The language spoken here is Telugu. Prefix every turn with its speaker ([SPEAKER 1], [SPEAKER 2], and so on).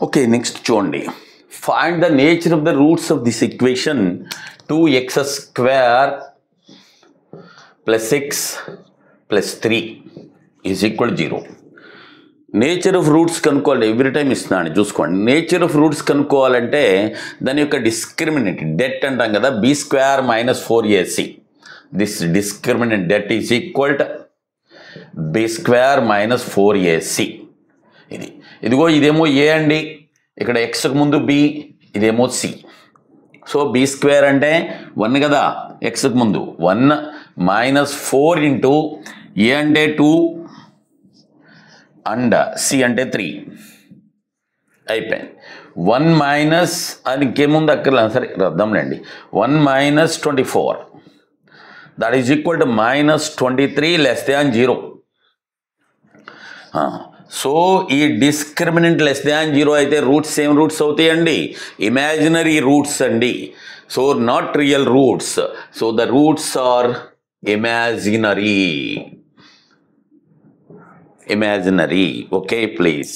[SPEAKER 1] ఓకే, నెక్స్ట్ చూడండి. Find the nature of the roots of this equation 2x² + 6 + 3 = 0. Nature of roots కనుక్కోవాలి. ఎవ్రీ టైం ఇస్తున్నాను చూసుకోండి. నేచర్ ఆఫ్ రూట్స్ కనుక్కోవాలంటే దాని యొక్క డిస్క్రిమినెంట్ డెట్ అంటాం కదా, b² - 4ac. This discriminant debt is equal to b² - 4ac. ఇదిగో ఇదేమో ఏ అండి, ఇక్కడ ఎక్స్కి ముందు బి, ఇదేమో సి. సో b² అంటే 1 కదా, ఎక్స్కి ముందు 1 - 4 ఇంటూ ఏ అంటే 2 అండ్ సి అంటే 3 అయిపోయింది. 1 మైనస్ అది ఇంకేముంది అక్కర్లేదు, సరే రద్దాంలేండి. 1 - 24 that is equal to -23 <0. So ఈ డిస్క్రిమినెంట్ <0 అయితే రూట్స్ సేమ్ రూట్స్ అవుతాయండి, ఇమాజినరీ రూట్స్ అండి. So not real roots. So the roots are imaginary. Okay, please.